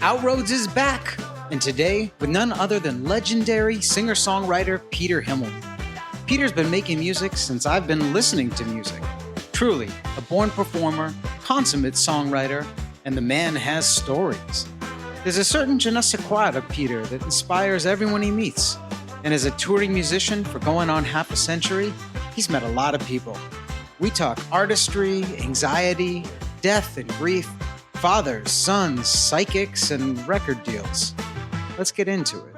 Outroads is back, and today with none other than legendary singer-songwriter Peter Himmelman. Peter's been making music since I've been listening to music. Truly, a born performer, consummate songwriter, and the man has stories. There's a certain je ne sais quoi to Peter that inspires everyone he meets. And as a touring musician for going on half a century, he's met a lot of people. We talk artistry, anxiety, death and grief, fathers, sons, psychics, and record deals. Let's get into it.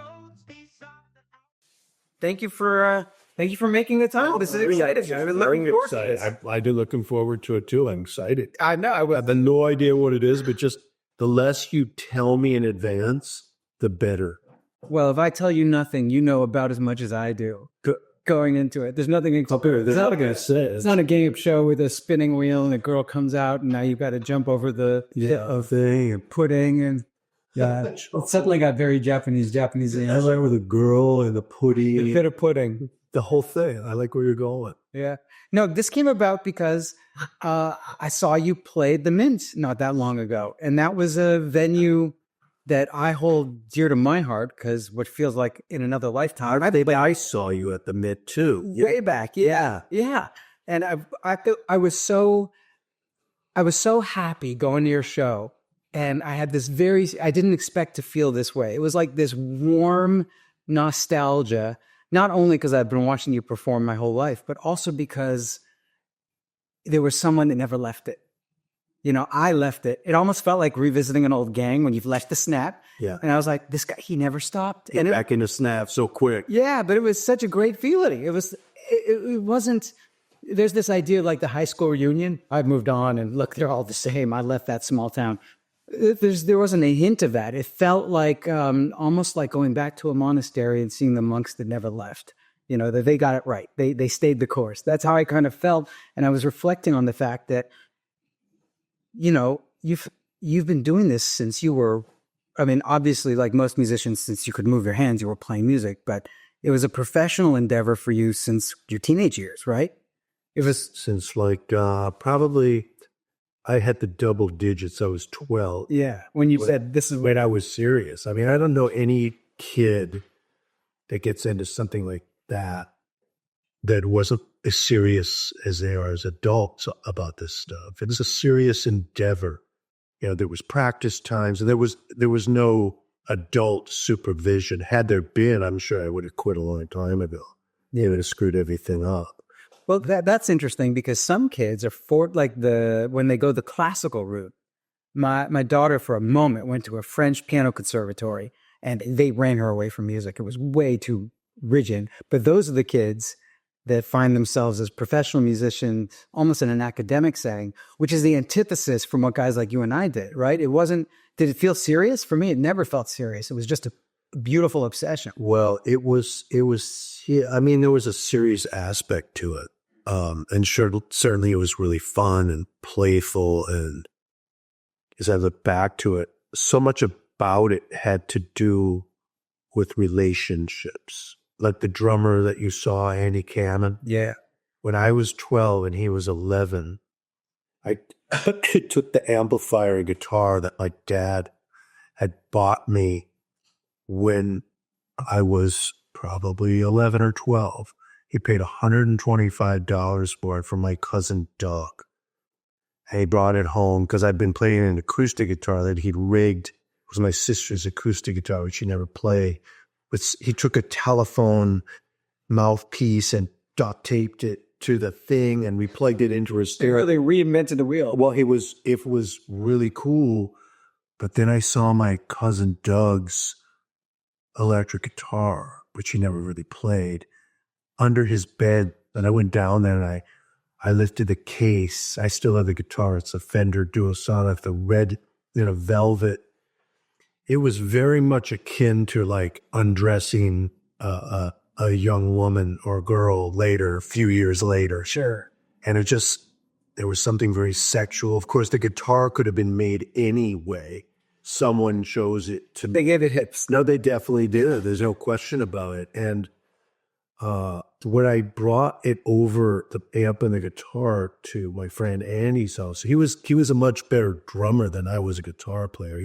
Thank you for making the time. This is exciting. I've been looking forward to this. I do looking forward to it too. I'm excited. I know. I have no idea what it is, but just the less you tell me in advance, the better. Well, if I tell you nothing, you know about as much as I do going into it. There's nothing. It's not a game show with a spinning wheel and a girl comes out and now you've got to jump over the thing and pudding and it suddenly got very Japanese. I like with a girl and the pudding. A bit of pudding. The whole thing. I like where you're going. Yeah. No, this came about because I saw you played the Mint not that long ago, and that was a venue that I hold dear to my heart because what feels like in another lifetime. I saw you at the Mint too. Way back. Yeah. And I was so happy going to your show. And I had this I didn't expect to feel this way. It was like this warm nostalgia, not only because I've been watching you perform my whole life, but also because there was someone that never left it. You know, I left it. It almost felt like revisiting an old gang when you've left the Snap. Yeah. And I was like, this guy, he never stopped. Get back into Snap so quick. Yeah, but it was such a great feeling. It wasn't, there's this idea like the high school reunion. I've moved on and look, they're all the same. I left that small town. There wasn't a hint of that. It felt like almost like going back to a monastery and seeing the monks that never left. You know, that they got it right. They stayed the course. That's how I kind of felt. And I was reflecting on the fact that, you know, you've been doing this since you were, I mean, obviously, like most musicians, since you could move your hands, you were playing music, but it was a professional endeavor for you since your teenage years, right? It was since like probably I had the double digits. I was 12. Yeah. When you said this is when I was serious. I mean, I don't know any kid that gets into something like that wasn't as serious as they are as adults about this stuff. It was a serious endeavor. You know, there was practice times, and there was no adult supervision. Had there been, I'm sure I would have quit a long time ago. They would have screwed everything up. Well, that's interesting because some kids are when they go the classical route. My daughter, for a moment, went to a French piano conservatory, and they ran her away from music. It was way too rigid. But those are the kids that find themselves as professional musicians almost in an academic setting, which is the antithesis from what guys like you and I did, right? Did it feel serious? For me, it never felt serious. It was just a beautiful obsession. Well, it was, I mean, there was a serious aspect to it. And certainly it was really fun and playful. And as I look back to it, so much about it had to do with relationships. Like the drummer that you saw, Andy Cannon. Yeah. When I was 12 and he was 11, I took the amplifier and guitar that my dad had bought me when I was probably 11 or 12. He paid $125 for it from my cousin Doug. And he brought it home because I'd been playing an acoustic guitar that he'd rigged. It was my sister's acoustic guitar, which she never played. But he took a telephone mouthpiece and duct taped it to the thing, and we plugged it into a stereo. They reinvented the wheel. Well, it was really cool. But then I saw my cousin Doug's electric guitar, which he never really played, under his bed. And I went down there and I lifted the case. I still have the guitar. It's a Fender Duosonic, the red, velvet. It was very much akin to like undressing a young woman or girl later, a few years later. Sure. And there was something very sexual. Of course, the guitar could have been made anyway. Someone chose it to. They gave it hips. No, they definitely did. There's no question about it. And when I brought it over, the amp and the guitar, to my friend Andy's house, he was a much better drummer than I was a guitar player.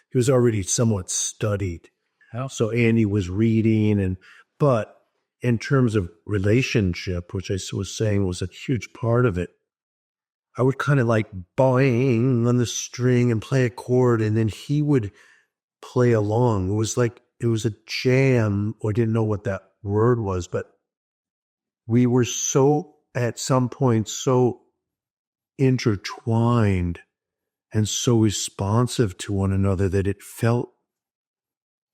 He he was already somewhat studied. Oh. So Andy was reading, but in terms of relationship, which I was saying was a huge part of it, I would kind of like boing on the string and play a chord, and then he would play along. It was like, it was a jam, or I didn't know what that word was, but we were so, at some point, so intertwined and so responsive to one another that it felt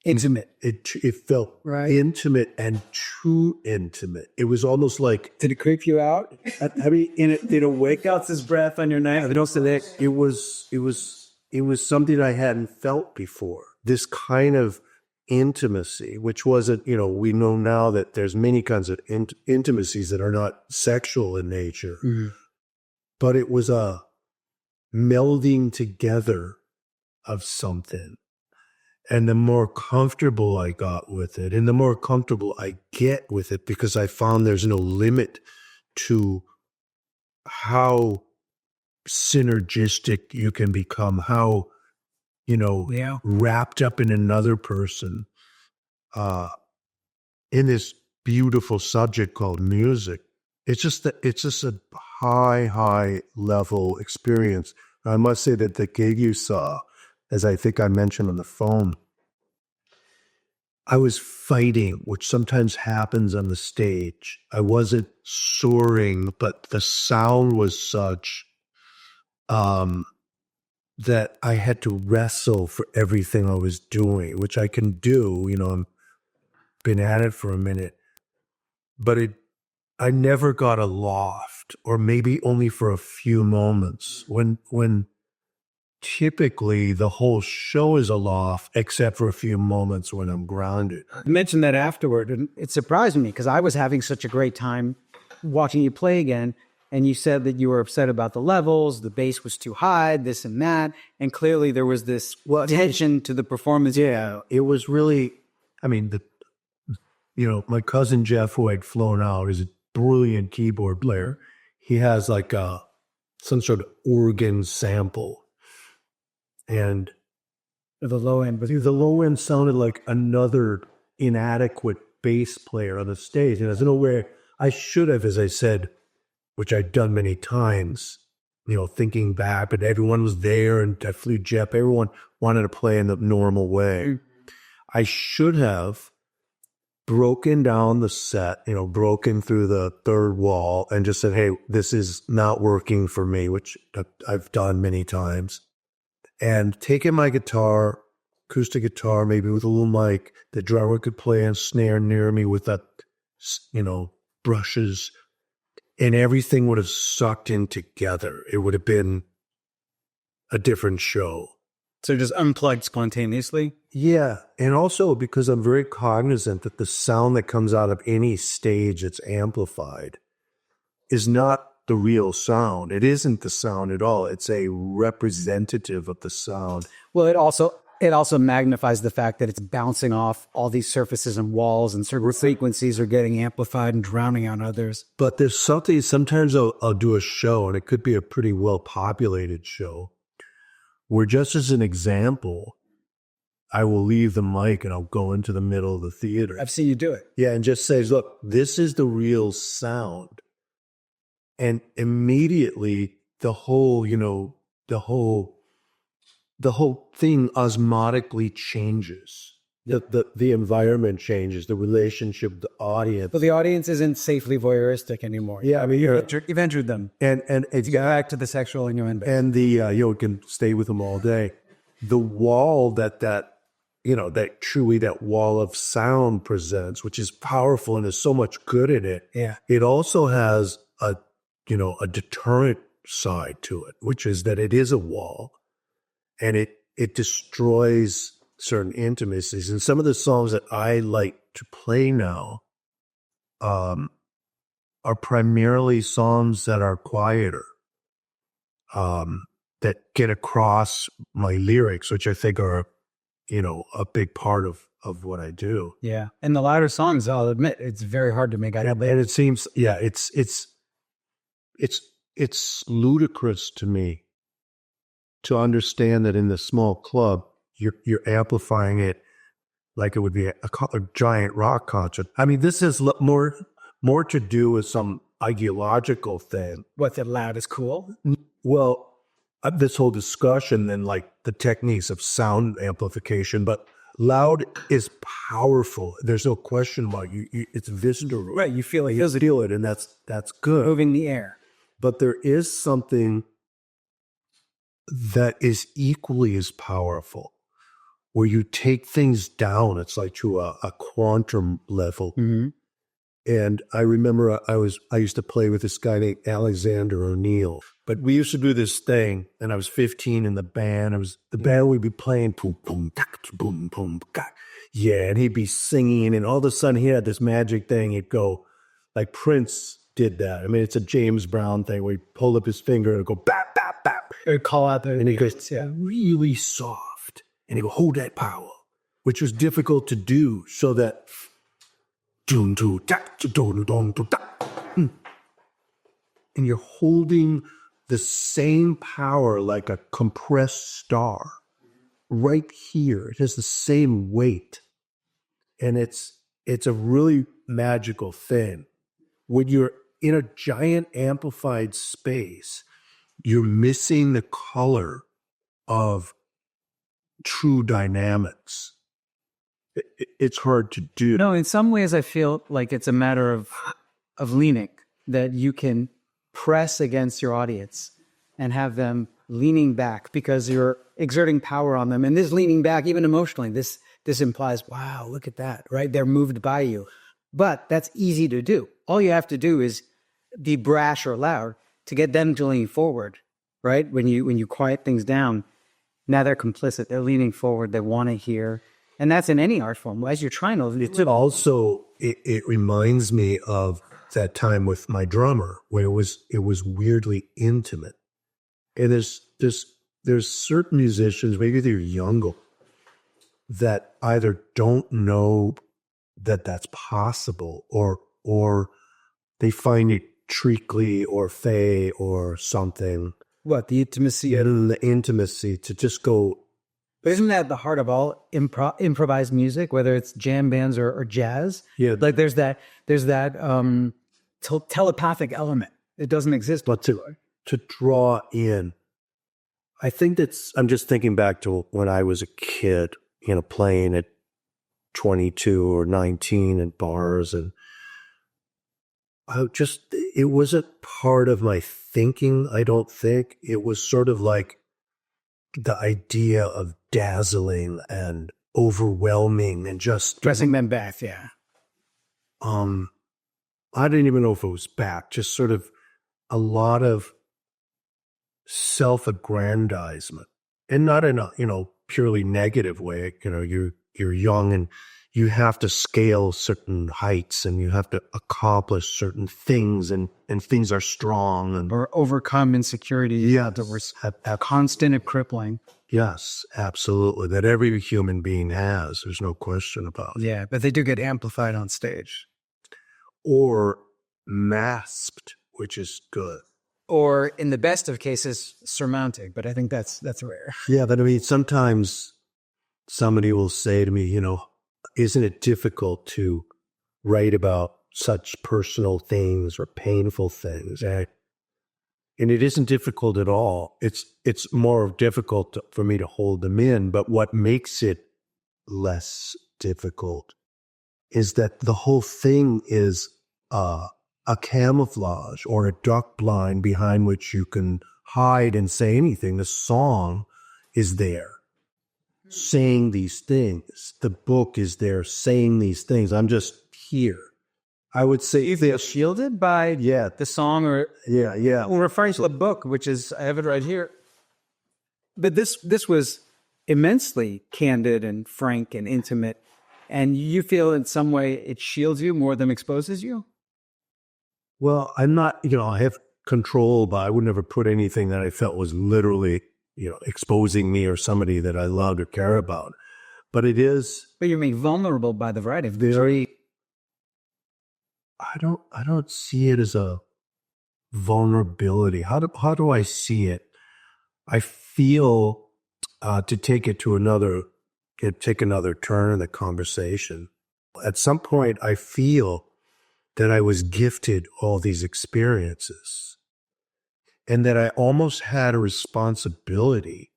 Intimate. It felt Right. intimate and too intimate. It was almost like, Did it creep you out? I mean, in a way, Outs his breath on your neck. it was something I hadn't felt before. This kind of intimacy, which wasn't, we know now that there's many kinds of intimacies that are not sexual in nature, but it was a melding together of something. And the more comfortable I got with it, and the more comfortable I get with it, because I found there's no limit to how synergistic you can become, how, wrapped up in another person, in this beautiful subject called music. It's just a high level experience. I must say that the gig you saw, as I think I mentioned on the phone, I was fighting, which sometimes happens on the stage. I wasn't soaring, but the sound was such that I had to wrestle for everything I was doing, which I can do. I've been at it for a minute, but I never got a loft, or maybe only for a few moments. When typically the whole show is a loft, except for a few moments when I'm grounded. You mentioned that afterward, and it surprised me because I was having such a great time watching you play again. And you said that you were upset about the levels, the bass was too high, this and that. And clearly there was this tension to the performance. Yeah, it was really, my cousin Jeff, who I'd flown out, is a brilliant keyboard player. He has like some sort of organ sample. And The low end. the low end sounded like another inadequate bass player on the stage. And I don't know where I should have, as I said, which I'd done many times, thinking back, but everyone was there, and I flew Jeff. Everyone wanted to play in the normal way. I should have broken down the set, broken through the third wall and just said, hey, this is not working for me, which I've done many times. And taken my guitar, acoustic guitar, maybe with a little mic, the drummer could play and snare near me with that, brushes, and everything would have sucked in together. It would have been a different show. So just unplugged spontaneously? Yeah. And also because I'm very cognizant that the sound that comes out of any stage that's amplified is not the real sound. It isn't the sound at all. It's a representative of the sound. Well, it also magnifies the fact that it's bouncing off all these surfaces and walls, and certain frequencies are getting amplified and drowning out others. But there's something, sometimes I'll do a show, and it could be a pretty well-populated show, where just as an example, I will leave the mic and I'll go into the middle of the theater. I've seen you do it. Yeah, and just say, look, this is the real sound. And immediately the whole thing osmotically changes. The environment changes, the relationship with the audience. But the audience isn't safely voyeuristic ananymore. Yeah, You've entered them. And it's You go back to the sexual innuendo. and you can stay with them all day. The wall that wall of sound presents, which is powerful and there's so much good in it. Yeah. It also has a deterrent side to it, which is that it is a wall, and it destroys certain intimacies. And some of the songs that I like to play now are primarily songs that are quieter, that get across my lyrics, which I think are, a big part of what I do. Yeah. And the louder songs, I'll admit, it's very hard to make out. And it seems, it's ludicrous to me to understand that in the small club, you're amplifying it like it would be a giant rock concert. I mean, this has more to do with some ideological thing. What, that loud is cool? Well, this whole discussion and like the techniques of sound amplification, but loud is powerful. There's no question about it. It's visceral. Right, you feel it. You feel it, and that's good. Moving the air. But there is something that is equally as powerful, where you take things down. It's like to a quantum level. Mm-hmm. And I remember I used to play with this guy named Alexander O'Neill. But we used to do this thing, and I was 15 in the band. The band would be playing boom, boom, tak, boom, boom, ka. Yeah, and he'd be singing, and all of a sudden he had this magic thing. He'd go, like Prince did that. I mean, it's a James Brown thing where he'd pull up his finger and go bap, bap, bap. Or call out the... And he goes, really soft. And he go, hold that power, which was difficult to do so that... And you're holding the same power like a compressed star right here. It has the same weight. And it's a really magical thing. When you're in a giant amplified space, you're missing the color of true dynamics. It's hard to do. No, in some ways I feel like it's a matter of leaning, that you can press against your audience and have them leaning back because you're exerting power on them. And this leaning back, even emotionally, this implies, wow, look at that, right? They're moved by you. But that's easy to do. All you have to do is be brash or loud to get them to lean forward, right? When you quiet things down, now they're complicit. They're leaning forward. They want to hear. And that's in any art form. As you're trying to... It reminds me of that time with my drummer where it was weirdly intimate. And there's certain musicians, maybe they're younger, that either don't know that that's possible or they find it treacly or fey or something. What, the intimacy? Yeah, the intimacy to just go... But isn't that the heart of all improvised music, whether it's jam bands or jazz? Yeah. Like there's that telepathic element. It doesn't exist. But to draw in, I think I'm just thinking back to when I was a kid, playing at 22 or 19 in bars, and it wasn't part of my thinking, I don't think. It was sort of like the idea of dazzling and overwhelming and just... Dressing them back, yeah. I didn't even know if it was back, just sort of a lot of self-aggrandizement. And not in a, purely negative way. You're young and you have to scale certain heights and you have to accomplish certain things and things are strong. Or overcome insecurities. Yeah. That were constant and crippling. Yes, absolutely. That every human being has. There's no question about it. Yeah, but they do get amplified on stage. Or masked, which is good. Or in the best of cases, surmounted. But I think that's rare. Yeah, but I mean, sometimes somebody will say to me, isn't it difficult to write about such personal things or painful things? And it isn't difficult at all. It's more difficult for me to hold them in. But what makes it less difficult is that the whole thing is a camouflage or a duck blind behind which you can hide and say anything. The song is there saying these things. The book is there saying these things. I'm just here. I would say if they're shielded by the song or... Yeah. Well, referring to the book, which is, I have it right here. But this was immensely candid and frank and intimate. And you feel in some way it shields you more than exposes you? Well, I'm not, I have control, but I would never put anything that I felt was literally, exposing me or somebody that I loved or care about. But it is... But you're made vulnerable by the writing. Very... I don't see it as a vulnerability. How do I see it? I feel to take it to take another turn in the conversation. At some point, I feel that I was gifted all these experiences and that I almost had a responsibility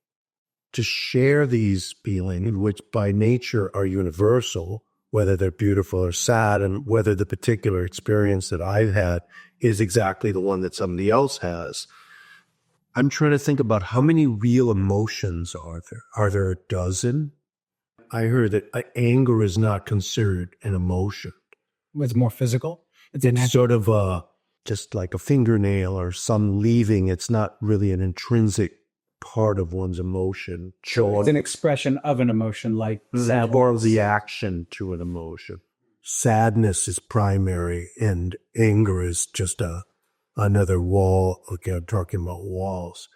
to share these feelings, which by nature are universal, whether they're beautiful or sad, and whether the particular experience that I've had is exactly the one that somebody else has. I'm trying to think about how many real emotions are there. Are there a dozen? I heard that anger is not considered an emotion. It's more physical. It's sort of just like a fingernail or some leaving. It's not really an intrinsic part of one's emotion. It's an expression of an emotion, like or the action to an emotion. Sadness is primary, and anger is just another wall. Okay, I'm talking about walls.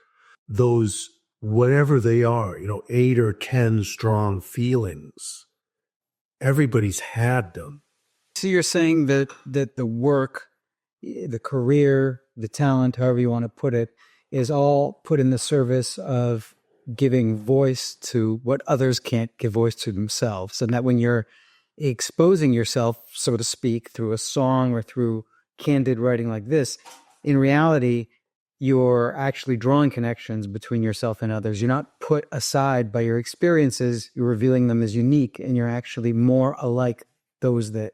Those, whatever they are, 8 or 10 strong feelings. Everybody's had them. So you're saying that the work, the career, the talent, however you want to put it, is all put in the service of giving voice to what others can't give voice to themselves. And that when you're exposing yourself, so to speak, through a song or through candid writing like this, in reality, you're actually drawing connections between yourself and others. You're not put aside by your experiences. You're revealing them as unique, and you're actually more alike those that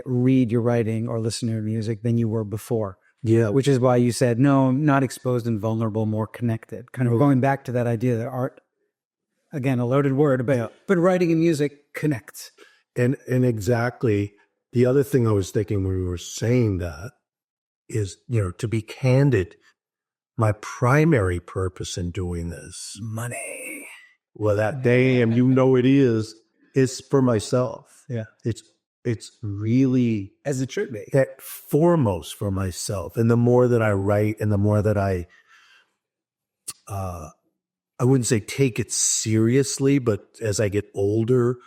read your writing or listen to your music than you were before. Yeah. Which is why you said, no, not exposed and vulnerable, more connected. Kind of going back to that idea that art, again, a loaded word, but writing and music connect. And exactly. The other thing I was thinking when we were saying that is, to be candid, my primary purpose in doing this. Money. Well, that damn, it is for myself. Yeah. It's really, as it should be, that foremost for myself. And the more that I write and the more that I wouldn't say take it seriously, but as I get older,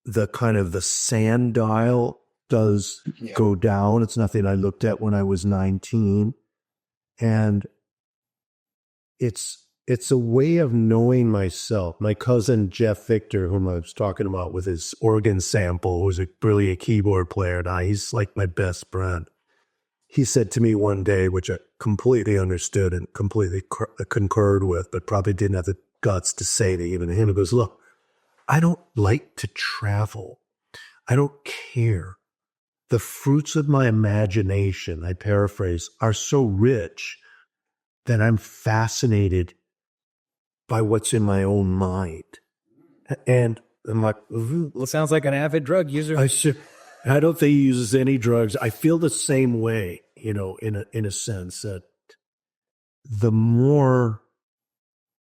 the kind of the sand dial does go down. It's nothing I looked at when I was 19. And it's a way of knowing myself. My cousin, Jeff Victor, whom I was talking about with his organ sample, was a brilliant keyboard player. Now he's like my best friend. He said to me one day, which I completely understood and completely concurred with, but probably didn't have the guts to say to even him. He goes, look, I don't like to travel. I don't care. The fruits of my imagination, I paraphrase, are so rich that I'm fascinated by what's in my own mind. And I'm like, well, sounds like an avid drug user. I don't think he uses any drugs. I feel the same way, in a sense that the more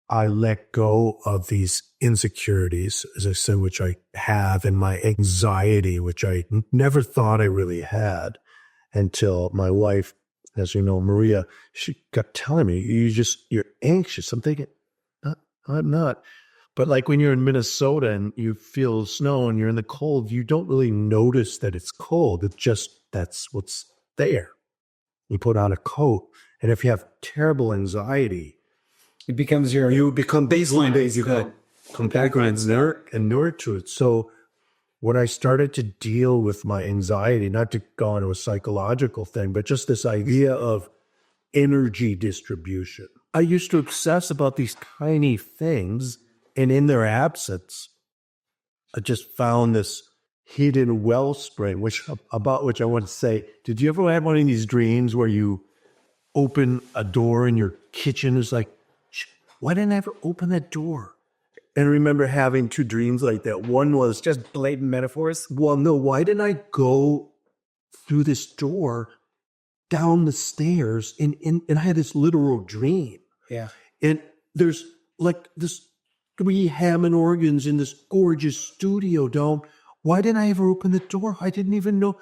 I let go of these insecurities, as I said, which I have, and my anxiety, which I never thought I really had until my wife, as you know, Maria, she kept telling me, you're anxious. I'm thinking, I'm not. But like when you're in Minnesota and you feel snow and you're in the cold, you don't really notice that it's cold. It's just, that's what's there. You put on a coat. And if you have terrible anxiety, it becomes you become baseline. You come back and inert to it. So when I started to deal with my anxiety, not to go into a psychological thing, but just this idea of energy distribution, I used to obsess about these tiny things, and in their absence, I just found this hidden wellspring, about which I want to say, did you ever have one of these dreams where you open a door in your kitchen? It's like, why didn't I ever open that door? And I remember having 2 dreams like that. One was just blatant metaphors. Well, no, why didn't I go through this door down the stairs? And I had this literal dream. Yeah. And there's like this 3 Hammond organs in this gorgeous studio dome. Why didn't I ever open the door? I didn't even know.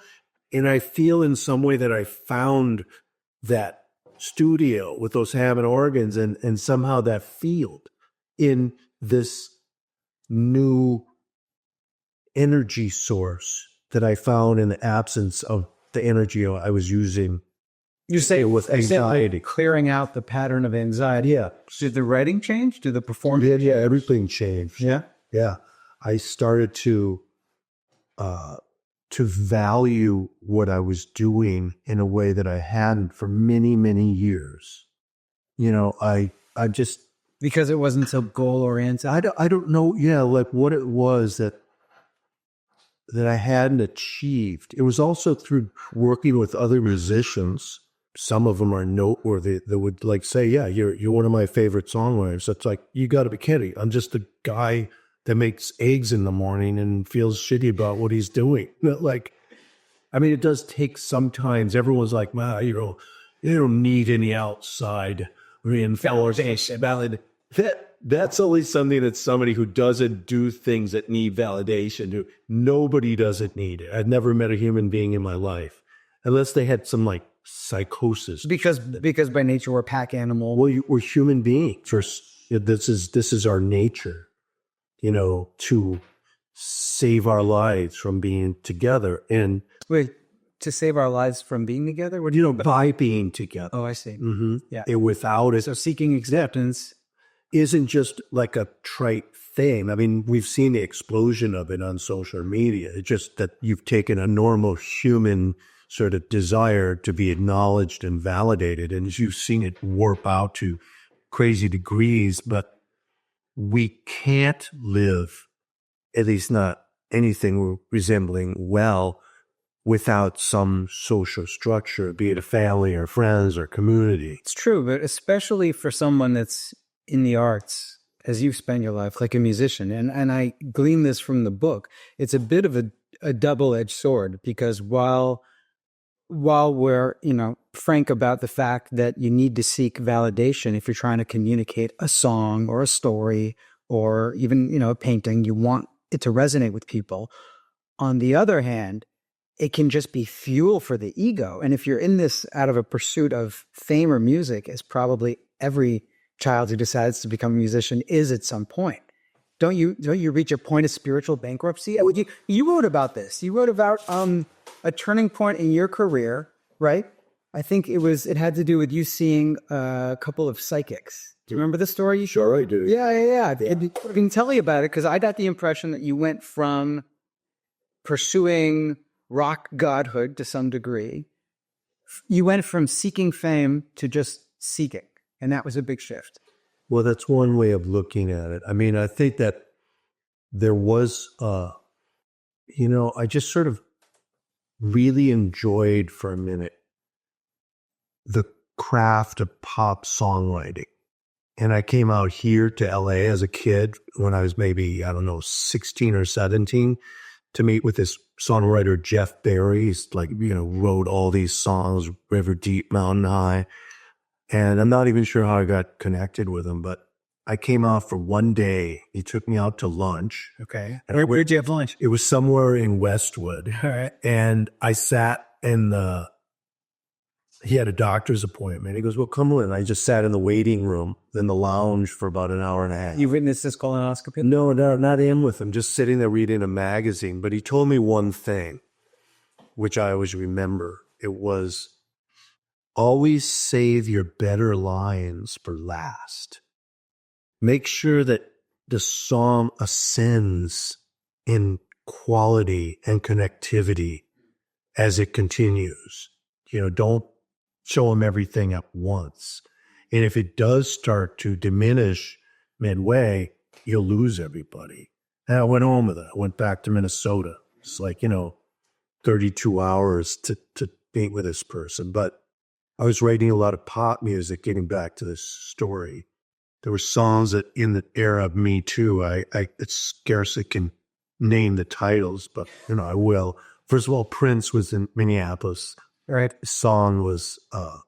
And I feel in some way that I found that studio with those Hammond organs and somehow that field in this new energy source that I found in the absence of the energy I was using You say with anxiety. clearing out the pattern of anxiety. Yeah. Did the writing change? Did the performance? Yeah, everything changed. Yeah. Yeah. I started to value what I was doing in a way that I hadn't for many, many years. I just, Because it wasn't so goal oriented. I don't know. Yeah. Like what it was that I hadn't achieved. It was also through working with other musicians. Some of them are noteworthy that would like say, yeah, you're one of my favorite songwriters. It's like, you got to be kidding. I'm just a guy that makes eggs in the morning and feels shitty about what he's doing. Like, I mean, it does take sometimes. Everyone's like, wow, you don't need any outside reinforcement. That's only something that somebody who doesn't do things that need validation do. Nobody doesn't need it. I've never met a human being in my life, unless they had some like psychosis. Because by nature we're pack animal. Well, we're human beings. This is our nature, to save our lives from being together. And Wait, to save our lives from being together? What do by being together. Oh, I see. Mm-hmm. Yeah. And without it, So seeking acceptance. isn't just like a trite thing. I mean, we've seen the explosion of it on social media. It's just that you've taken a normal human sort of desire to be acknowledged and validated, and you've seen it warp out to crazy degrees. But we can't live, at least not anything resembling well, without some social structure, be it a family or friends or community. It's true, but especially for someone that's in the arts, as you've spent your life, like a musician, and I glean this from the book, it's a bit of a double-edged sword, because while we're, frank about the fact that you need to seek validation if you're trying to communicate a song or a story or even, a painting, you want it to resonate with people. On the other hand, it can just be fuel for the ego. And if you're in this out of a pursuit of fame or music, as probably every child who decides to become a musician is at some point, don't you reach a point of spiritual bankruptcy? You wrote about this. You wrote about a turning point in your career, right? I think it had to do with you seeing a couple of psychics. Do you remember the story? Sure, I do. Yeah. I can tell you about it, because I got the impression that you went from pursuing rock godhood to some degree. You went from seeking fame to just seeking, and that was a big shift. Well, that's one way of looking at it. I mean, I think that there was, I just sort of really enjoyed for a minute the craft of pop songwriting. And I came out here to LA as a kid when I was maybe, 16 or 17 to meet with this songwriter, Jeff Barry. He's like, wrote all these songs, River Deep, Mountain High. And I'm not even sure how I got connected with him, but I came out for one day. He took me out to lunch. Okay. Where did you have lunch? It was somewhere in Westwood. All right. And I sat he had a doctor's appointment. He goes, well, come in. I just sat in the waiting room, in the lounge for about an hour and a half. You witnessed this colonoscopy? No, not in with him, just sitting there reading a magazine. But he told me one thing, which I always remember. It was, always save your better lines for last. Make sure that the song ascends in quality and connectivity as it continues. Don't show them everything at once. And if it does start to diminish midway, you'll lose everybody. And I went home with it. I went back to Minnesota. It's like, 32 hours to meet with this person. But I was writing a lot of pop music, getting back to this story. There were songs that in the era of Me Too, I scarcely can name the titles, but, I will. First of all, Prince was in Minneapolis. Right. The song was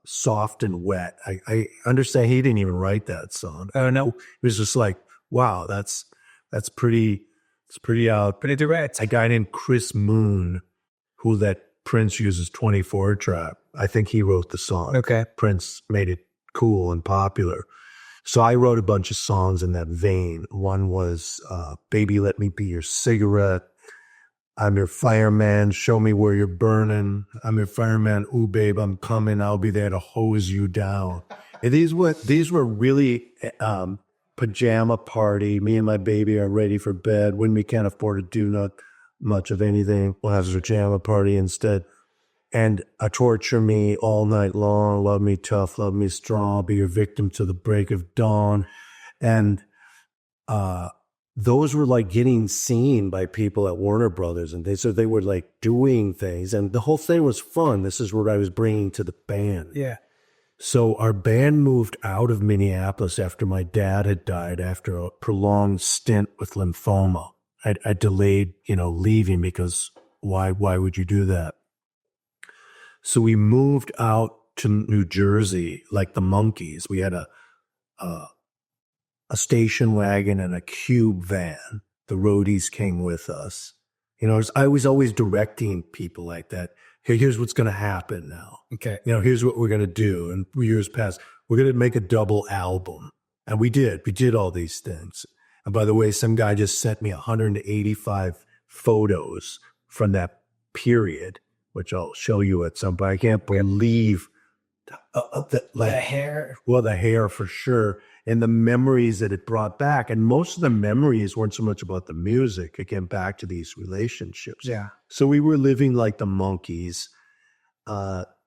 Soft and Wet. I understand he didn't even write that song. Oh, no. It was just like, wow, that's pretty out. Pretty direct. A guy named Chris Moon, who that Prince uses 24 track. I think he wrote the song. Okay. Prince made it cool and popular. So I wrote a bunch of songs in that vein. One was Baby Let Me Be Your Cigarette. I'm your fireman. Show me where you're burning. I'm your fireman. Ooh, babe, I'm coming. I'll be there to hose you down. And these were really pajama party. Me and my baby are ready for bed when we can't afford to do not much of anything. We'll have a pajama party instead. And torture me all night long. Love me tough. Love me strong. Be your victim to the break of dawn. And those were like getting seen by people at Warner Brothers, and they were like doing things, and the whole thing was fun. This is what I was bringing to the band. Yeah. So our band moved out of Minneapolis after my dad had died after a prolonged stint with lymphoma. I delayed, leaving because why would you do that? So we moved out to New Jersey like the monkeys. We had a station wagon and a cube van. The roadies came with us. I was always directing people like that. Here's what's going to happen now. Okay. Here's what we're going to do. And years past, we're going to make a double album. And we did. We did all these things. And by the way, some guy just sent me 185 photos from that period, which I'll show you at some point. I can't believe the hair. Well, the hair for sure. And the memories that it brought back. And most of the memories weren't so much about the music. It came back to these relationships. Yeah. So we were living like the monkeys,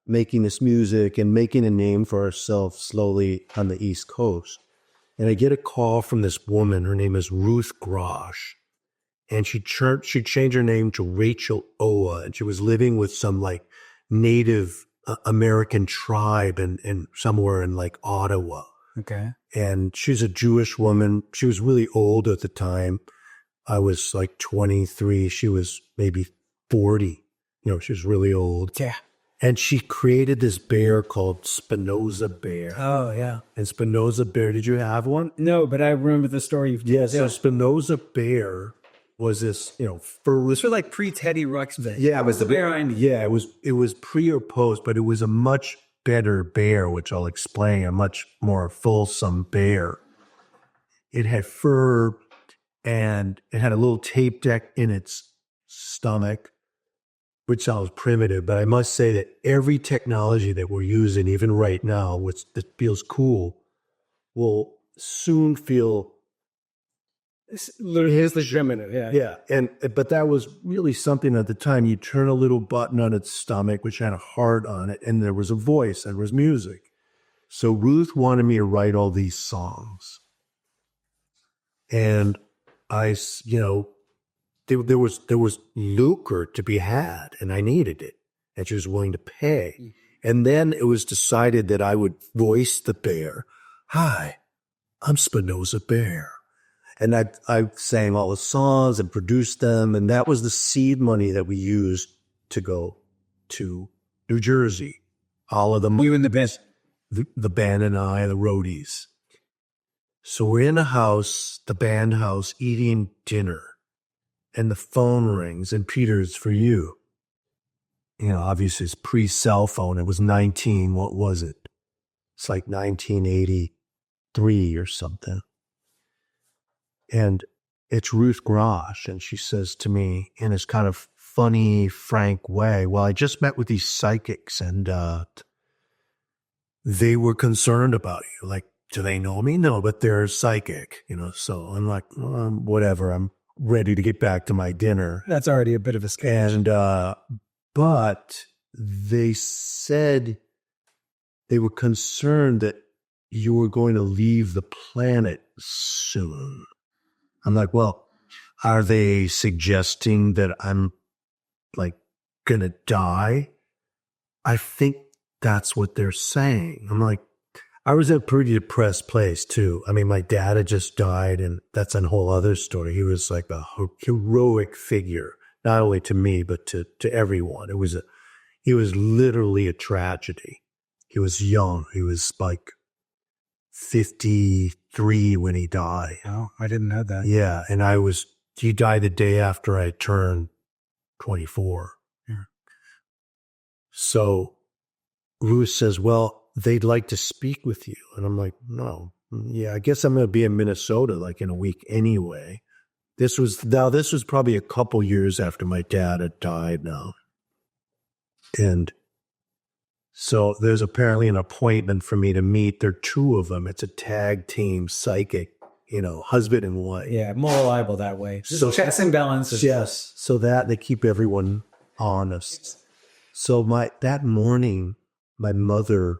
making this music and making a name for ourselves slowly on the East Coast. And I get a call from this woman. Her name is Ruth Grosh. And she changed her name to Rachel Oa. And she was living with some like Native American tribe and somewhere in like Ottawa. Okay. And she's a Jewish woman. She was really old at the time. I was like 23. She was maybe 40. She was really old. Yeah. And she created this bear called Spinoza Bear. Oh, yeah. And Spinoza Bear, did you have one? No, but I remember the story. Yes. Yeah, so Spinoza Bear was this, fur. This was like pre-Teddy Ruxpin. Yeah, it was the bear. Yeah, it was pre or post, but it was a much better bear, which I'll explain, a much more fulsome bear. It had fur and it had a little tape deck in its stomach, which sounds primitive, but I must say that every technology that we're using, even right now, which that feels cool, will soon feel. Here's the Gemini, yeah. Yeah, but that was really something at the time. You turn a little button on its stomach, which had a heart on it, and there was a voice, and there was music. So Ruth wanted me to write all these songs. And I, there was lucre to be had, and I needed it, and she was willing to pay. And then it was decided that I would voice the bear. Hi, I'm Spinoza Bear. And I sang all the songs and produced them. And that was the seed money that we used to go to New Jersey. All of them. You and the band. The band and I, the roadies. So we're in a house, the band house, eating dinner. And the phone rings. And Peter, it's for you. Obviously it's pre-cell phone. It was 19. What was it? It's like 1983 or something. And it's Ruth Grosh, and she says to me in this kind of funny, frank way, well, I just met with these psychics, and they were concerned about you. Like, do they know me? No, but they're psychic, So I'm like, whatever. I'm ready to get back to my dinner. That's already a bit of a sketch. And but they said they were concerned that you were going to leave the planet soon. I'm like, well, are they suggesting that I'm like going to die? I think that's what they're saying. I'm like, I was in a pretty depressed place too. I mean, my dad had just died, and that's a whole other story. He was like a heroic figure, not only to me, but to everyone. He was literally a tragedy. He was young. He was like 53 when he died. Oh, I didn't know that. Yeah. And he died the day after I turned 24. Yeah. So Ruth says, well, they'd like to speak with you. And I'm like, no. Yeah, I guess I'm going to be in Minnesota like in a week anyway. This was probably a couple years after my dad had died now. And so there's apparently an appointment for me to meet. There are two of them. It's a tag team psychic, husband and wife. Yeah, more reliable that way. So checks and balances. Yes. So that they keep everyone honest. So that morning, my mother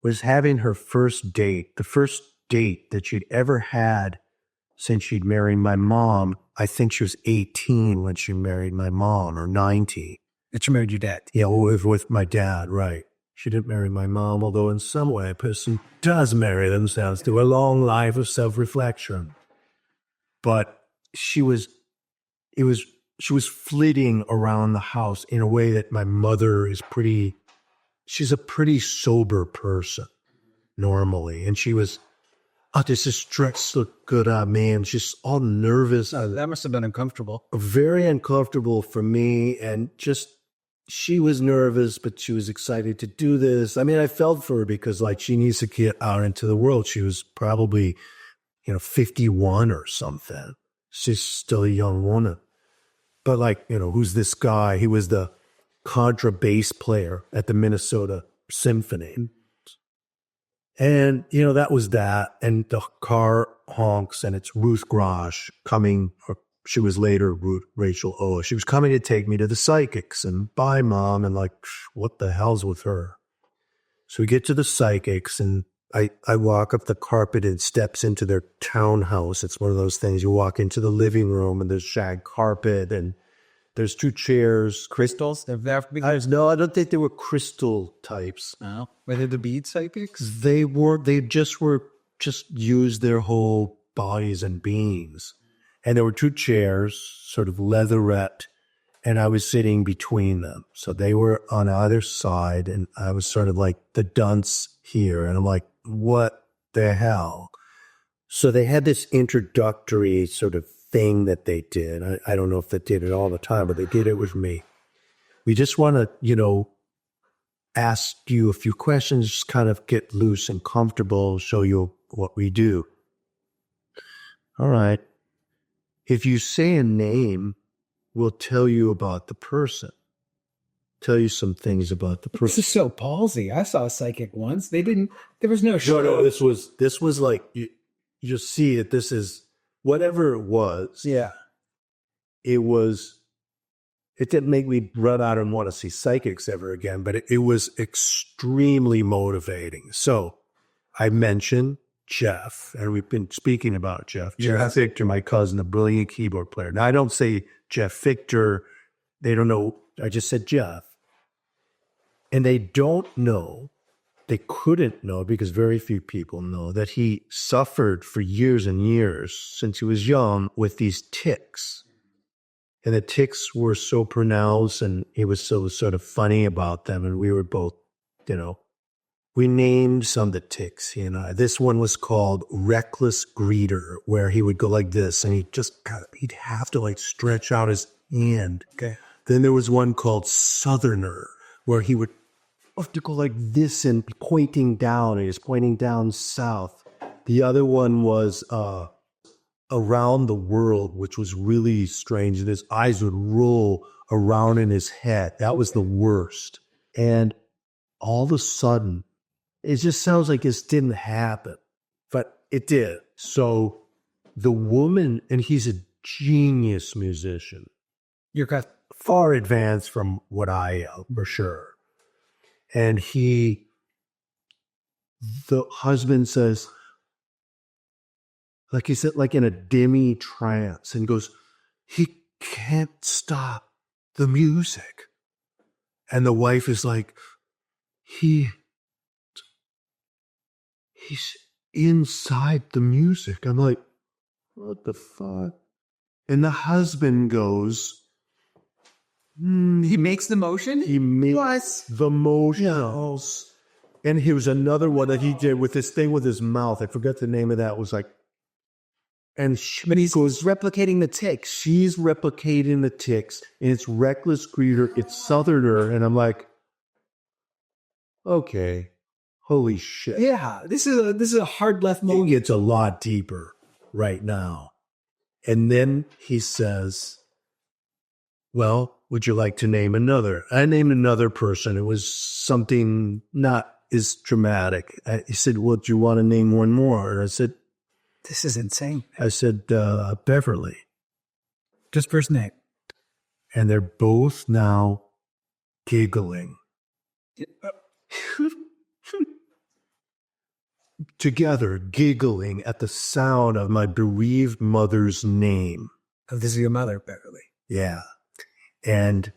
was having her first date, the first date that she'd ever had since she'd married my mom. I think she was 18 when she married my mom, or 19. And she married your dad. Yeah, with my dad, right. She didn't marry my mom, although in some way a person does marry themselves to a long life of self-reflection. But she was flitting around the house in a way that my mother she's a pretty sober person normally. And she was, does this dress look good on me? And she's all nervous. That must have been uncomfortable. Very uncomfortable for me. And she was nervous, but she was excited to do this. I mean, I felt for her because she needs to get out into the world. She was probably, 51 or something. She's still a young woman. But who's this guy? He was the contrabass player at the Minnesota Symphony. And, that was that. And the car honks and it's Ruth Grosh coming, or she was later Rachel Oa. She was coming to take me to the psychics, and bye, Mom. And what the hell's with her? So we get to the psychics, and I walk up the carpeted steps into their townhouse. It's one of those things. You walk into the living room and there's shag carpet and there's two chairs. Crystals? No, I don't think they were crystal types. No. Were they the bead psychics? They just used their whole bodies and beings. And there were two chairs, sort of leatherette, and I was sitting between them. So they were on either side, and I was sort of like the dunce here. And I'm like, what the hell? So they had this introductory sort of thing that they did. I don't know if they did it all the time, but they did it with me. We just want to, ask you a few questions, just kind of get loose and comfortable, show you what we do. All right. If you say a name, we'll tell you about the person. Tell you some things about the person. This is so ballsy. I saw a psychic once. There was no show. No, this was like, you just see it. This is whatever it was. Yeah. It didn't make me run out and want to see psychics ever again, but it was extremely motivating. So I mentioned Jeff, and we've been speaking about Jeff. Yeah. Jeff Victor, my cousin, a brilliant keyboard player. Now, I don't say Jeff Victor. They don't know. I just said Jeff. And they don't know, they couldn't know, because very few people know, that he suffered for years and years since he was young with these tics. And the tics were so pronounced, and he was so sort of funny about them. And we were both, we named some of the tics, he and I. This one was called Reckless Greeter, where he would go like this, and he'd have to stretch out his hand. Okay. Then there was one called Southerner, where he would have to go like this and pointing down, and he was pointing down south. The other one was Around the World, which was really strange, and his eyes would roll around in his head. That was the worst. And all of a sudden, it just sounds like this didn't happen, but it did. So the woman, and he's a genius musician. Your cousin. Far advanced from what I am, for sure. And the husband says, like he said, like in a demi trance, and goes, he can't stop the music. And the wife is like, he's inside the music. I'm like, what the fuck? And the husband goes, he makes the motion? He makes the motions. And here's another one that he did with this thing with his mouth. I forgot the name of that. It was like, but he's replicating the tics. She's replicating the tics, and it's Reckless Greeter, it's Southerner, and I'm like, okay, holy shit. Yeah, this is a hard left moment. It gets a lot deeper right now. And then he says, well, would you like to name another? I named another person. It was something not as dramatic. He said, well, do you want to name one more? And I said, This is insane. Beverly. Just first name. And they're both now giggling. Together, giggling at the sound of my bereaved mother's name. Oh, this is your mother, Beverly. Yeah. And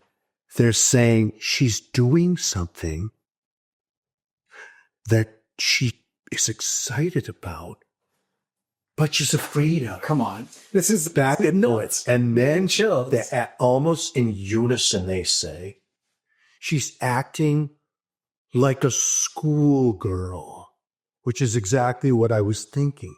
they're saying she's doing something that she is excited about, but she's afraid of. Come on. This is Back and nuts. And then chills. Almost in unison, they say, she's acting like a schoolgirl, which is exactly what I was thinking.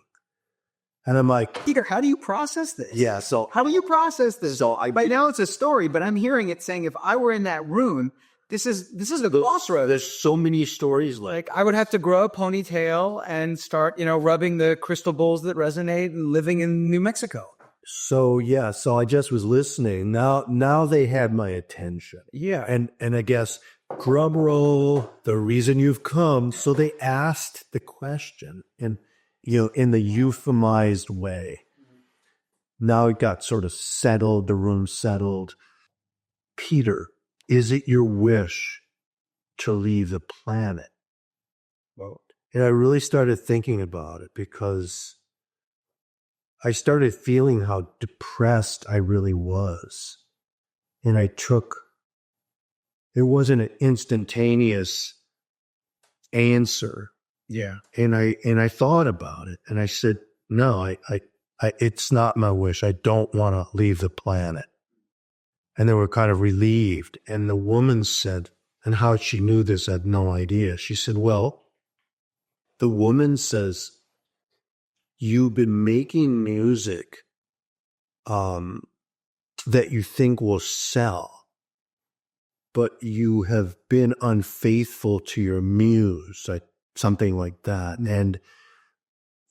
And I'm like, Peter, how do you process this? yeah, so How do you process this? So Right now it's a story, but I'm hearing it saying if I were in that room, this is a crossroads. there's so many stories like Like I would have to grow a ponytail and start, rubbing the crystal bowls that resonate and living in New Mexico. so yeah, so I just was listening. Now they had my attention. Yeah. And I guess drum roll, the reason you've come. So they asked the question in the euphemized way. Now it got sort of settled, the room settled. Peter, is it your wish to leave the planet? Well, And I really started thinking about it because I started feeling how depressed I really was. And it wasn't an instantaneous answer. yeah. And I thought about it and I said, no, I it's not my wish. I don't want to leave the planet. And they were kind of relieved. And the woman said, and how she knew this, I had no idea. She said, well, the woman says, you've been making music that you think will sell, but you have been unfaithful to your muse, something like that. And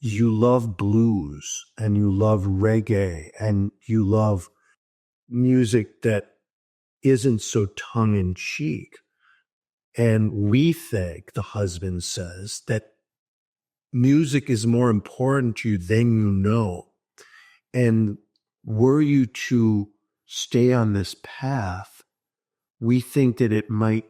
you love blues and you love reggae and you love music that isn't so tongue-in-cheek. And we think, the husband says, that music is more important to you than you know. And were you to stay on this path, we think that it might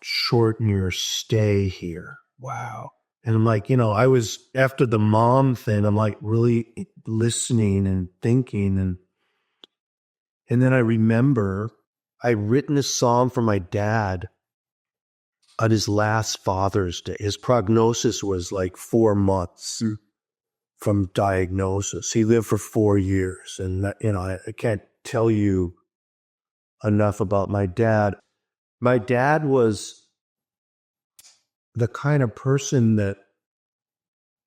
shorten your stay here. Wow. And I'm like, I was, after the mom thing, I'm like really listening and thinking. And then I remember I'd written a song for my dad on his last Father's Day. His prognosis was like 4 months from diagnosis. He lived for 4 years. And, I can't tell you enough about my dad. My dad was the kind of person that,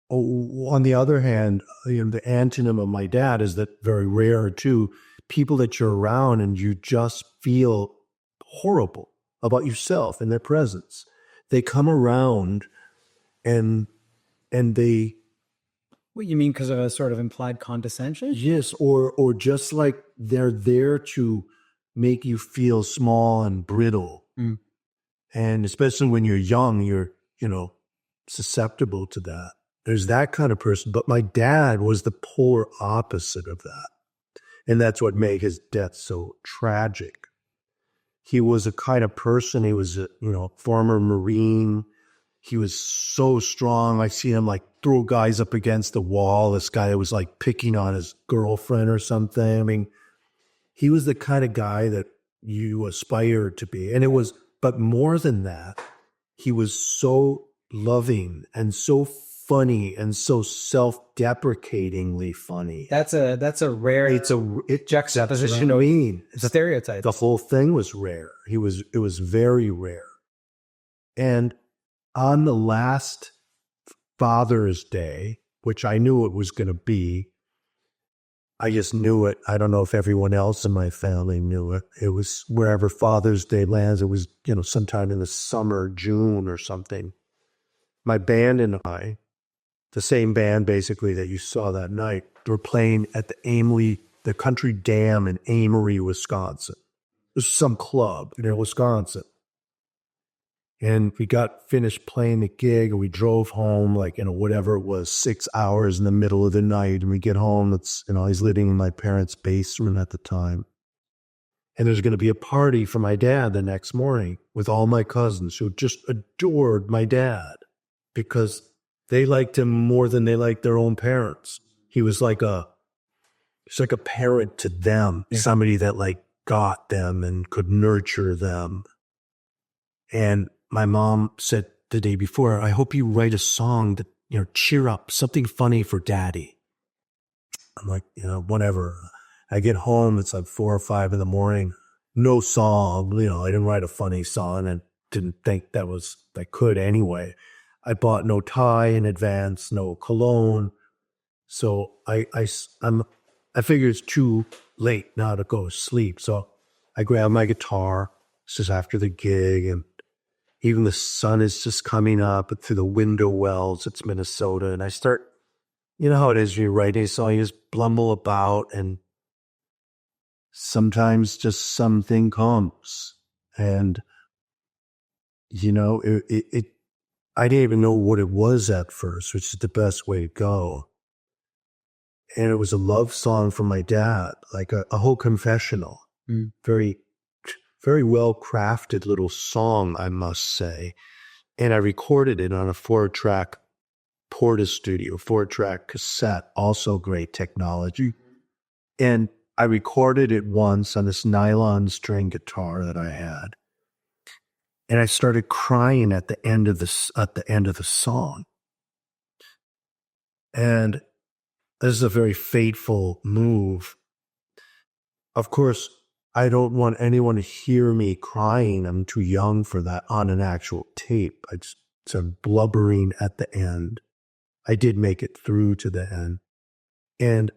on the other hand, the antonym of my dad is that very rare too, people that you're around and you just feel horrible about yourself in their presence. They come around and they... What you mean, because of a sort of implied condescension? Yes, or just like they're there to make you feel small and brittle. Mm. And especially when you're young, you're, susceptible to that. There's that kind of person. But my dad was the polar opposite of that. And that's what made his death so tragic. He was a kind of person, he was a, former Marine. He was so strong. I see him like throw guys up against the wall. This guy that was like picking on his girlfriend or something. I mean, he was the kind of guy that you aspired to be. And but more than that, he was so loving and so funny and so self-deprecatingly funny. That's a rare juxtaposition of stereotypes. The whole thing was rare. It was very rare. And on the last Father's Day, which I knew it was going to be, I just knew it. I don't know if everyone else in my family knew it. It was wherever Father's Day lands. It was, sometime in the summer, June or something. My band and I the same band basically that you saw that night, were playing at the Country Dam in Amory, Wisconsin. It was some club in Wisconsin. And we got finished playing the gig and we drove home like, whatever it was, 6 hours in the middle of the night. And we get home, I was living in my parents' basement at the time. And there's going to be a party for my dad the next morning with all my cousins who just adored my dad because they liked him more than they liked their own parents. He was like a parent to them, somebody that like got them and could nurture them. And my mom said the day before, I hope you write a song that, cheer up, something funny for daddy. I'm like, whatever. I get home, it's like 4 or 5 in the morning. No song, I didn't write a funny song and didn't think I could anyway. I bought no tie in advance, no cologne. So I figure it's too late now to go to sleep. So I grab my guitar. It's just after the gig and even the sun is just coming up through the window wells. It's Minnesota. And I start, how it is when you're writing a song, you just blumble about and sometimes just something comes. And, I didn't even know what it was at first, which is the best way to go. And it was a love song from my dad, like a whole confessional. Very, very well crafted little song, I must say. And I recorded it on a 4-track Porta Studio, 4-track cassette, also great technology. And I recorded it once on this nylon string guitar that I had. And I started crying at the end of the song. And this is a very fateful move. Of course, I don't want anyone to hear me crying. I'm too young for that on an actual tape. I just started blubbering at the end. I did make it through to the end. And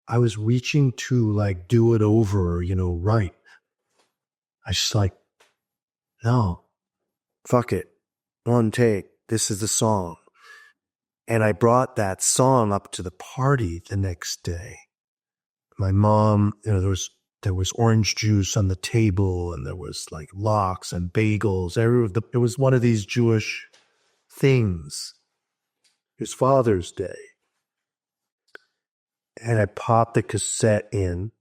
I was reaching to do it over, right. I was just no, fuck it. One take. This is the song. And I brought that song up to the party the next day. My mom, there was orange juice on the table and there was lox and bagels. It was one of these Jewish things. It was Father's Day. And I popped the cassette in.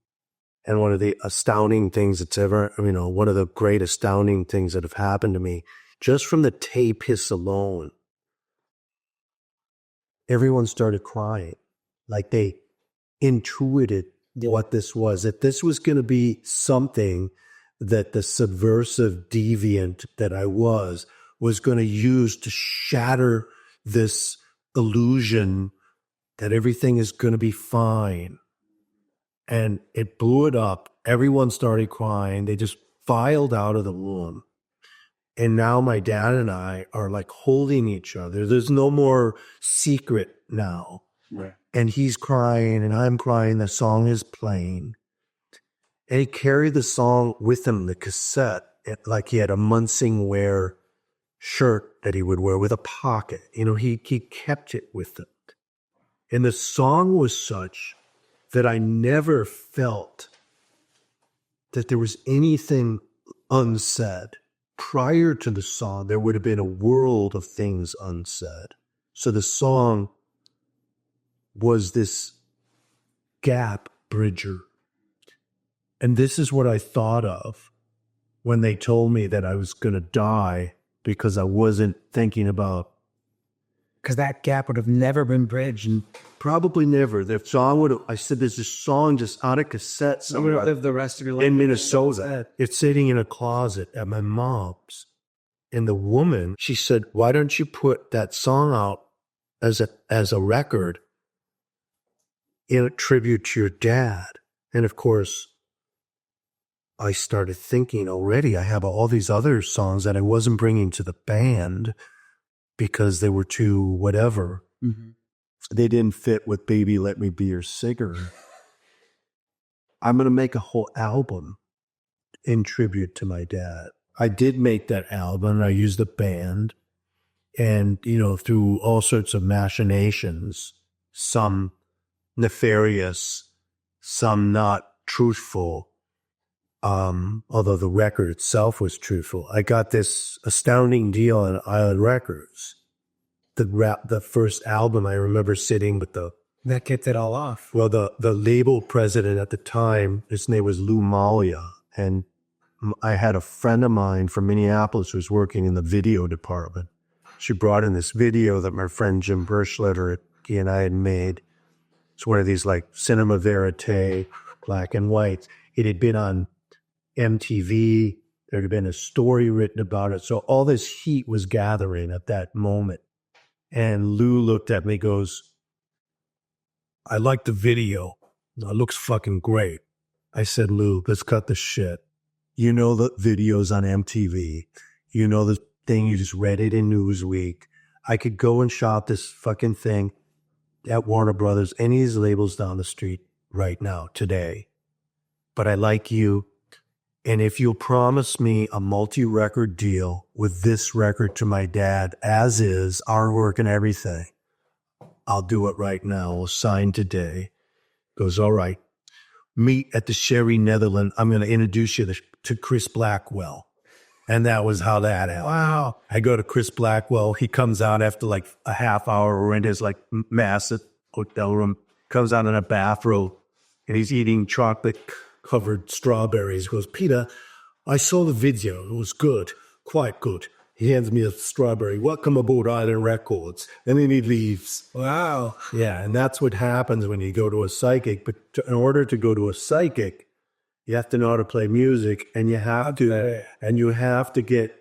And one of the astounding things one of the great astounding things that have happened to me, just from the tape hiss alone, everyone started crying. Like they intuited what this was, that this was going to be something that the subversive deviant that I was going to use to shatter this illusion that everything is going to be fine. And it blew it up. Everyone started crying. They just filed out of the room. And now my dad and I are holding each other. There's no more secret now. Right. And he's crying and I'm crying. The song is playing. And he carried the song with him, the cassette, like he had a Munsing wear shirt that he would wear with a pocket. He kept it with him. And the song was such that I never felt that there was anything unsaid. Prior to the song, there would have been a world of things unsaid. So the song was this gap bridger. And this is what I thought of when they told me that I was going to die because I wasn't thinking about. Because that gap would have never been bridged. And Probably never. The song would have, I said, there's this song just on a cassette you would have lived the rest of your life in Minnesota. It's sitting in a closet at my mom's. And the woman, she said, why don't you put that song out as a record in a tribute to your dad? And of course, I started thinking already, I have all these other songs that I wasn't bringing to the band because they were too whatever. Mm-hmm. They didn't fit with Baby Let Me Be Your Cigarette. I'm going to make a whole album in tribute to my dad. I did make that album. I used the band. And, through all sorts of machinations, some nefarious, some not truthful, although the record itself was truthful. I got this astounding deal on Island Records. The first album, I remember sitting with That kicked it all off. well, the label president at the time, his name was Lou Malia, and I had a friend of mine from Minneapolis who was working in the video department. She brought in this video that my friend Jim Burschletter, he and I had made. It's one of these like cinema verite, black and white. It had been on MTV. There had been a story written about it. So all this heat was gathering at that moment. And Lou looked at me, goes, I like the video. It looks fucking great. I said, Lou, let's cut the shit. You know the videos on MTV. You know the thing, you just read it in Newsweek. I could go and shop this fucking thing at Warner Brothers, any of these labels down the street right now, today. But I like you. And if you'll promise me a multi-record deal with this record to my dad, as is, artwork and everything, I'll do it right now. We'll sign today. Goes, all right. Meet at the Sherry Netherlands. I'm going to introduce you to Chris Blackwell. And that was how that happened. Wow. I go to Chris Blackwell. He comes out after like a half hour. We're in his like massive hotel room. Comes out in a bathrobe and he's eating chocolate-covered strawberries. He goes, Peter, I saw the video. It was good, quite good. He hands me a strawberry. Welcome aboard Island Records. And then he leaves. Wow. Yeah, and that's what happens when you go to a psychic. But in order to go to a psychic, you have to know how to play music, and you have to get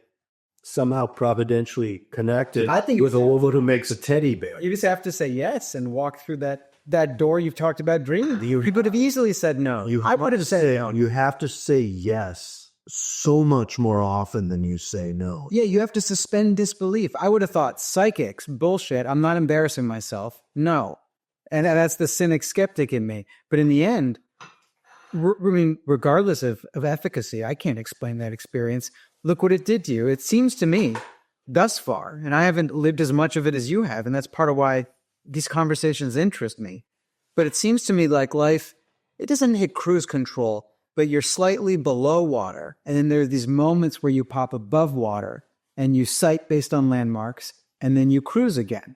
somehow providentially connected. I think with a woman who makes a teddy bear. You just have to say yes and walk through that door you've talked about dreaming. You could have easily said no. I would have said no. You have to say yes so much more often than you say no. Yeah, you have to suspend disbelief. I would have thought psychics, bullshit. I'm not embarrassing myself. No. And that's the cynic skeptic in me. But in the end, regardless of efficacy, I can't explain that experience. Look what it did to you. It seems to me, thus far, and I haven't lived as much of it as you have, and that's part of why these conversations interest me. But it seems to me like life, it doesn't hit cruise control, but you're slightly below water. And then there are these moments where you pop above water and you sight based on landmarks, and then you cruise again.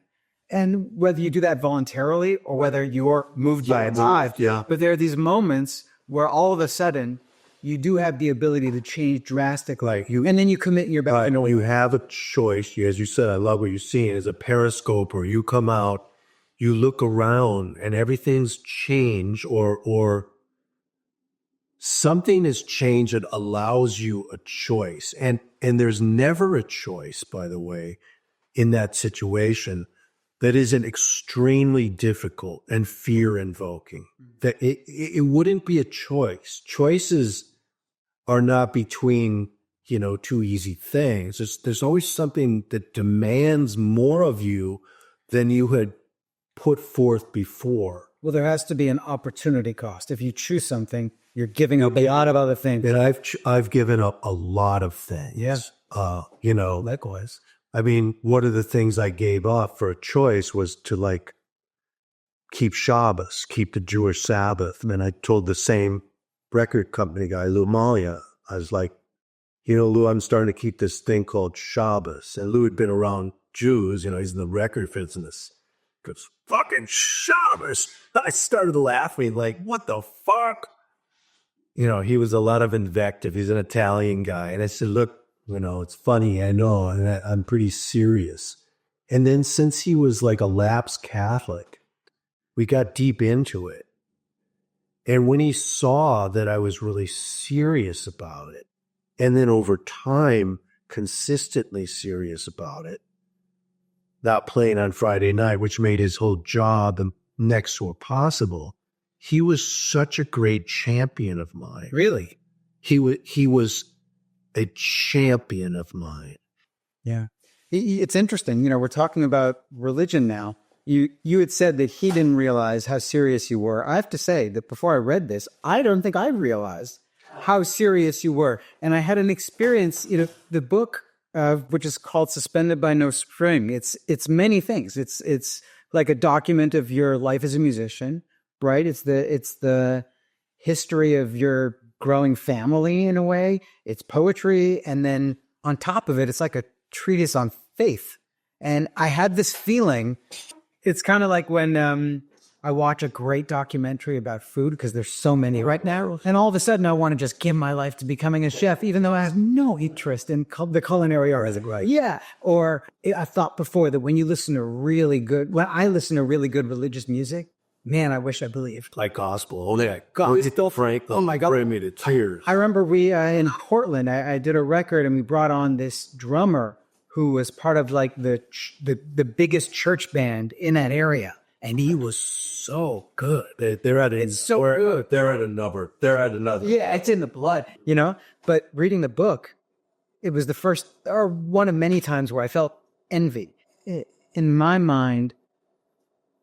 And whether you do that voluntarily or whether you're moved by a tide, but there are these moments where all of a sudden you do have the ability to change drastically. And then you commit your back. You have a choice. As you said, I love what you're seeing as a periscoper. You come out, you look around, and everything's changed or something has changed that allows you a choice. And there's never a choice, by the way, in that situation that isn't extremely difficult and fear-invoking. That it wouldn't be a choice. Choices are not between, two easy things. There's always something that demands more of you than you had put forth before. Well, there has to be an opportunity cost. If you choose something, you're giving up a lot of other things. And I've given up a lot of things. Yes. Likewise. I mean, one of the things I gave up for a choice was to keep Shabbos, keep the Jewish Sabbath. And I told the same record company guy, Lou Malia, I was like, Lou, I'm starting to keep this thing called Shabbos. And Lou had been around Jews, he's in the record business. He goes, fucking Shabbos. I started laughing like, what the fuck? He was a lot of invective. He's an Italian guy. And I said, look, it's funny, I know, and I'm pretty serious. And then since he was like a lapsed Catholic, we got deep into it. And when he saw that I was really serious about it, and then over time, consistently serious about it, not playing on Friday night, which made his whole job next to impossible, he was such a great champion of mine. Really? He was a champion of mine. Yeah. It's interesting. We're talking about religion now. You had said that he didn't realize how serious you were. I have to say that before I read this, I don't think I realized how serious you were. And I had an experience, the book which is called Suspended by No String. It's many things. It's like a document of your life as a musician, right? It's the history of your growing family in a way. It's poetry, and then on top of it, it's like a treatise on faith. And I had this feeling. It's kind of like when I watch a great documentary about food, because there's so many right now, and all of a sudden I want to just give my life to becoming a chef, even though I have no interest in the culinary arts. Right? Yeah. Or I thought before that when I listen to really good religious music, man, I wish I believed. Like gospel. Oh, yeah. Gospel. Frank. Oh my God. Bring me to tears. I remember we in Portland, I did a record and we brought on this drummer who was part of like the biggest church band in that area. And he was so good. They're at good. They're at another. They're at another. Yeah, it's in the blood, you know? But reading the book, it was the first or one of many times where I felt envy. In my mind,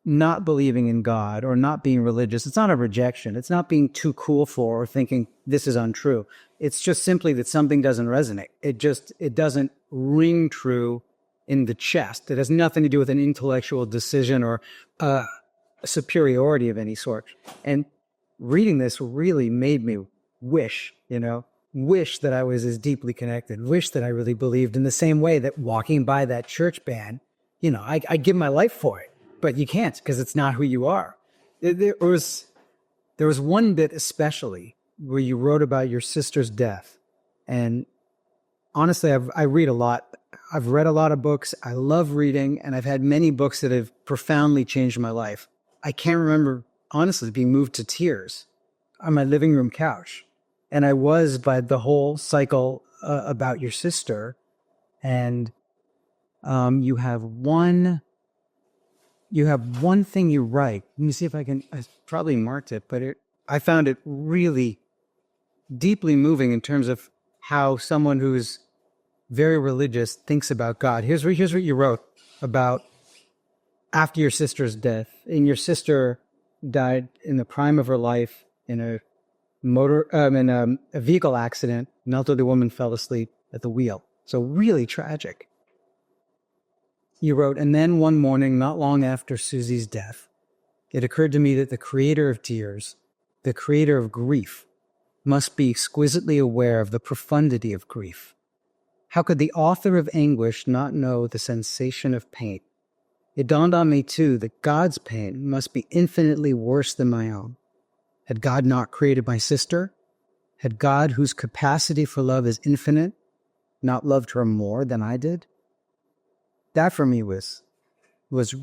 not believing in God or not being religious, it's not a rejection. It's not being too cool for or thinking this is untrue. It's just simply that something doesn't resonate. It doesn't ring true in the chest. It has nothing to do with an intellectual decision or a superiority of any sort. And reading this really made me wish that I was as deeply connected, wish that I really believed in the same way that walking by that church band, I give my life for it, but you can't because it's not who you are. There was one bit especially where you wrote about your sister's death. And honestly, I read a lot. I've read a lot of books. I love reading, and I've had many books that have profoundly changed my life. I can't remember, honestly, being moved to tears on my living room couch. And I was by the whole cycle about your sister. And you have one thing you write. Let me see if I probably marked it, but I found it really deeply moving in terms of how someone who's very religious thinks about God. Here's what you wrote about after your sister's death. And your sister died in the prime of her life in a vehicle accident. An elderly woman fell asleep at the wheel. So really tragic. You wrote, and then one morning, not long after Susie's death, it occurred to me that the creator of tears, the creator of grief, must be exquisitely aware of the profundity of grief. How could the author of anguish not know the sensation of pain? It dawned on me, too, that God's pain must be infinitely worse than my own. Had God not created my sister? Had God, whose capacity for love is infinite, not loved her more than I did? That for me was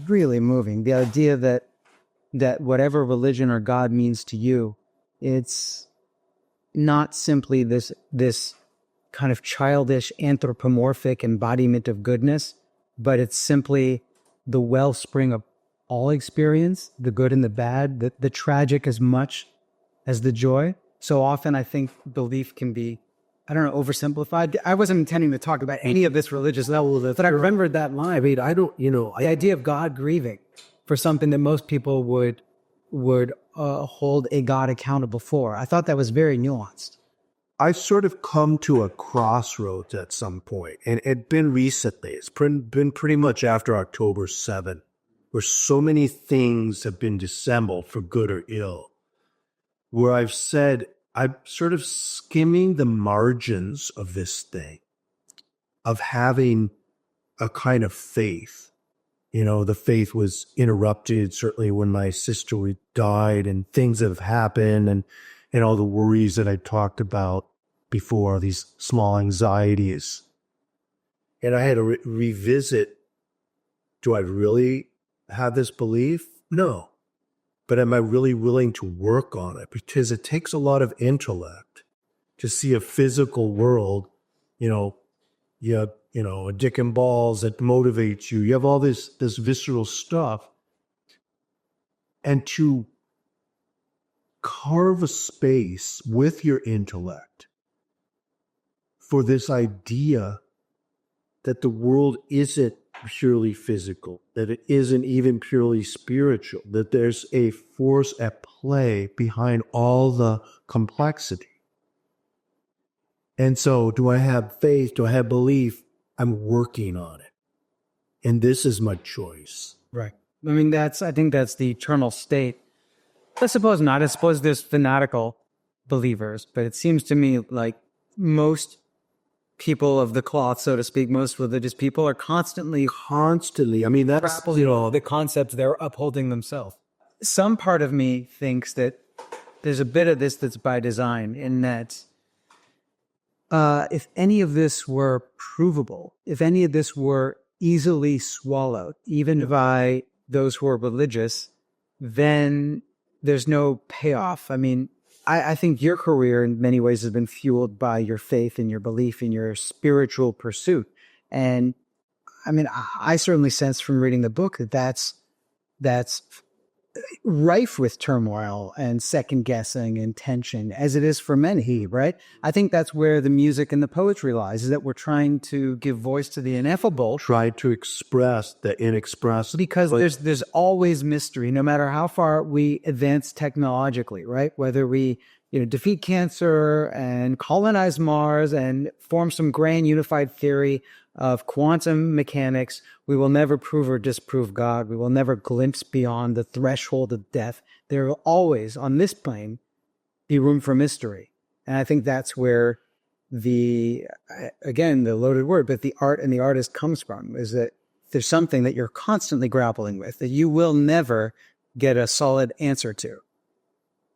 really moving. The idea that whatever religion or God means to you, it's not simply this kind of childish anthropomorphic embodiment of goodness, but it's simply the wellspring of all experience, the good and the bad, the tragic as much as the joy. So often I think belief can be, oversimplified. I wasn't intending to talk about any of this religious level, but I remembered that line. The idea of God grieving for something that most people would hold a God accountable for. I thought that was very nuanced. I sort of come to a crossroads at some point, and it's been recently. It's been pretty much after October 7th, where so many things have been dissembled for good or ill, where I've said, I'm sort of skimming the margins of this thing, of having a kind of faith. The faith was interrupted, certainly when my sister died, and things have happened, and all the worries that I talked about before, these small anxieties. And I had to revisit, do I really have this belief? No. But am I really willing to work on it? Because it takes a lot of intellect to see a physical world, you have, a dick and balls that motivates you. You have all this visceral stuff. And to carve a space with your intellect for this idea that the world isn't purely physical, that it isn't even purely spiritual, that there's a force at play behind all the complexity. And so, do I have faith? Do I have belief? I'm working on it. And this is my choice. Right. I mean, I think that's the eternal state. I suppose not. I suppose there's fanatical believers, but it seems to me like most people of the cloth, so to speak, most religious people are constantly. I mean, that's, The concepts they're upholding themselves. Some part of me thinks that there's a bit of this that's by design, in that if any of this were provable, if any of this were easily swallowed, even by those who are religious, then there's no payoff. I mean, I think your career in many ways has been fueled by your faith and your belief in your spiritual pursuit. And I mean, I certainly sense from reading the book that that's rife with turmoil and second guessing and tension, as it is for many, right? I think that's where the music and the poetry lies, is that we're trying to give voice to the ineffable. try to express the inexpressible. Because there's always mystery, no matter how far we advance technologically, right? Whether we defeat cancer and colonize Mars and form some grand unified theory of quantum mechanics, we will never prove or disprove God. We will never glimpse beyond the threshold of death. There will always, on this plane, be room for mystery. And I think that's where the loaded word, but the art and the artist comes from, is that there's something that you're constantly grappling with that you will never get a solid answer to.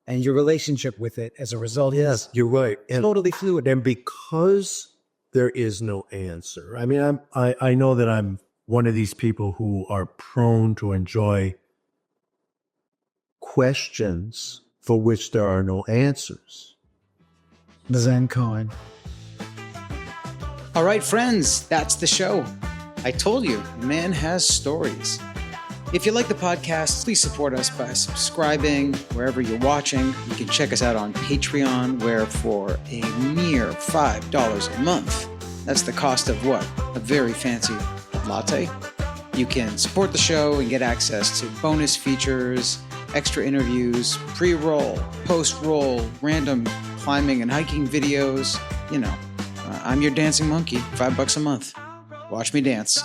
And your relationship with it as a result is You're right. And, totally fluid. and because there is no answer, I mean, I know that I'm one of these people who are prone to enjoy questions for which there are no answers. The Zen Cohen. All right, friends, that's the show. I told you, man has stories. If you like the podcast, please support us by subscribing wherever you're watching. You can check us out on Patreon, where for a mere $5 a month, that's the cost of what? A very fancy latte. You can support the show and get access to bonus features, extra interviews, pre-roll, post-roll, random climbing and hiking videos. I'm your dancing monkey, $5 a month. Watch me dance.